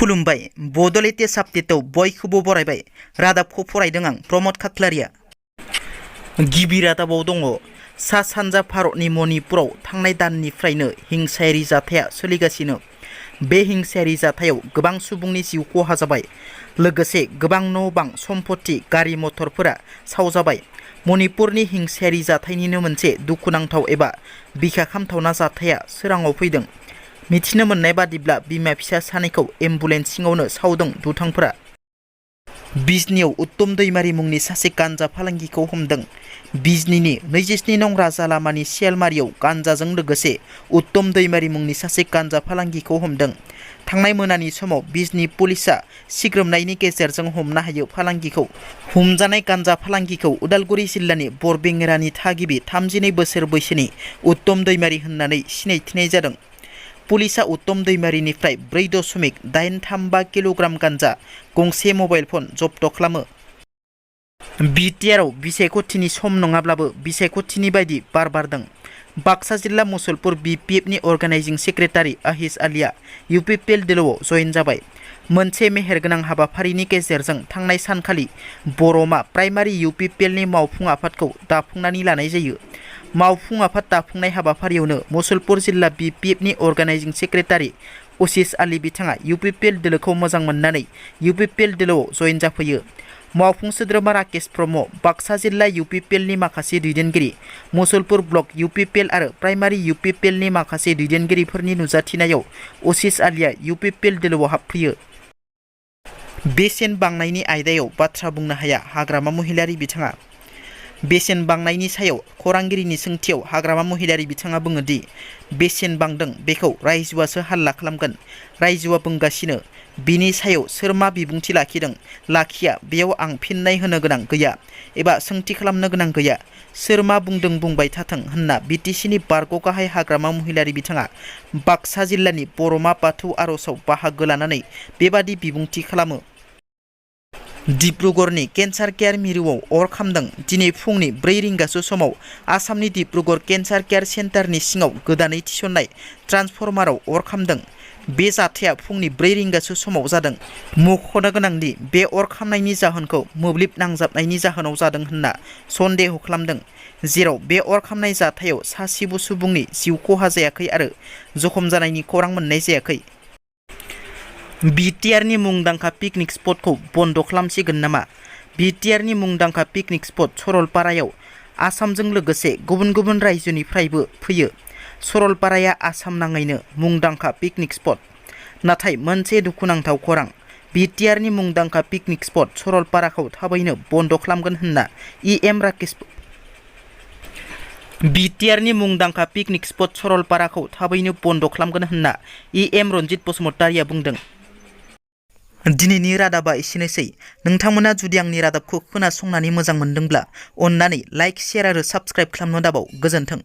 खुलुमबाय बड' लेटेस्ट आपडेटआव बयखौबो बरायबाय। रादाबखौ फरायदों आं प्रमद खाख्लारिया। गिबि रादाबाव दङ सा सानजा भारतनि मणिपुराव थांनाय दाननिफ्रायनो हिंसायारि जाथाया सोलिगासिनो। बे हिंसायारि जाथायाव गोबां सुबुंनि जिउ खहा जाबाय, लोगोसे गोबां न' बां सम्पत्ति गारि मथरफोरा सावजाबाय। मणिपुरनि हिंसायारि जाथायनिनो मोनसे दुखुनांथाव एबा बिखा खामथावना जाथाया सोराङाव फैदों। मिथिनो मोननाय बादिब्ला बिमा फिसा सानैखौ एम्बुलेन्स सिङावनो सावदों दुथांफोरा। बिजनीआव उत्तम दैमारी मुंनि सासे गान्जा फालांगिखौ हमदों। बिजनीनि 27 नं राजा लामानि सियालमारियाव गान्जाजों लोगोसे उत्तम दैमारी मुंनि सासे गान्जा फालांगिखौ हमदों। थांनाय मोनानि समाव बिजनी पुलिसआ सिग्रोमनायनि गेजेरजों हमनो हायो फालांगिखौ। हमजानाय गान्जा फालांगिखौ उदालगुरि जिल्लानि बरबेंरानि थागिबि 32 बोसोर बैसोनि उत्तम दैमारी होननानै सिनायथिनाय जादों। पुलिसआ उत्तम दैमारीनिफ्राय 4.835 किल'ग्राम गान्जा, गंसे मबाइल फन जब्द खालामो। बिटिआरआव बिसायख'थिनि सम नङाब्लाबो बिसायख'थिनि बायदि बार बारदों। बाक्सा जिल्ला मुसलपुर BPFनि अर्गानाइजिं सेक्रेटारि आहिज आलीआ UPPL दोलोआव जयेन जाबाय। मोनसे मेहेरगोनां हाबाफारिनि गेजेरजों थांनाय सानखालि बर'मा प्राइमारि UPPLनि मावफुं आफादखौ दाफुंनानै लानाय जायो। मावफुं आफाद दाफुंनाय हाबाफारियावनो मुसलपुर जिल्ला BPFनि अर्गानाइजिं सेक्रेटारि आशिष आली बिथाङा UPPL दोलोखौ मोजां मोननानै UPPL दोलोआव जयेन जाफैयो। मावफुं सोद्रोमा राकेश ब्रह्म, बाक्सा जिल्ला UPPLनि माखासे दैदेनगिरि, मुसलपुर ब्लक UPPL आरो प्राइमारि UPPLनि माखासे दैदेनगिरिफोरनि नुजाथिनायाव आशिष आलीआ UPPL दोलोआव हाबफैयो। बेसेन बांनायनि आयदायाव बाथ्रा बुंनो हाया हाग्रामा महिलारि बिथाङा। बेसेन बांनायनि सायाव खौरांगिरिनि सोंथियाव हाग्रामा महिलारि बिथाङा बुङो दि बेसेन बांदों बेखौ रायजोआसो हाल्ला खालामगोन। रायजोआ बुंगासिनो, बिनि सायाव सोर मा बिबुंथि लाखिदों लाखिया बेयाव आं फिननाय होनो गोनां गैया एबा सोंथि खालामनो गोनां गैया। सोर मा बुंदों बुंबाय थाथों होनना BTCनि बारग' गाहाय हाग्रामा महिलारि बिथाङा बाक्सा जिल्लानि बर'मा बाथौ आर'जआव बाहागो लानानै बेबादि बिबुंथि खालामो। डिब्रुगड़नि केन्सार केयार मिरुआव अर खामदों। दिनै फुंनि 4 रिंगासो समाव आसामनि डिब्रुगड़ केन्सार केयार सेन्टारनि सिङाव गोदानै थिसननाय ट्रान्सफर्माराव अर खामदों। बे जाथाया फुंनि 4 रिंगासो समाव जादों। मख'नो गोनांदि बे अर खामनायनि जाहोनखौ मोब्लिब नांजाबनायनि जाहोनाव जादों होनना सन्देह खालामदों, जेराव बे अर खामनाय जाथायाव सासेबो सुबुंनि जिउ खहा जायाखै आरो जखम जानायनि खौरां मोननाय जायाखै। बिटिआरनि मुंदांखा पिकनिक स्पटखौ बन्द खालामसिगोन नामा? बिटिआरनि मुंदांखा पिकनिक स्पट सरलपारायाव आसामजों लोगोसे गुबुन गुबुन रायजोनिफ्रायबो फैयो। सरलपाराया आसाम नाङैनो मुंदांखा पिकनिक स्पट। नाथाय मोनसे दुखुनांथाव खौरां, बिटिआरनि मुंदांखा पिकनिक स्पट सरलपाराखौ थाबैनो बन्द खालामगोन होनना बिटिआरनि मुंदांखा पिकनिक स्पट सरलपाराखौ थाबैनो बन्द खालामगोन होनना रन्जित बसुमतारिया बुंदों। दिनैनि रादाबा एसेनोसै। नोंथांमोना जुदि आंनि रादाबखौ खोनासंनानै मोजां मोनदोंब्ला अन्नानै लाइक, शेयार आरो साबस्क्राइब खालामनो दाबाव। गोजोन्थों।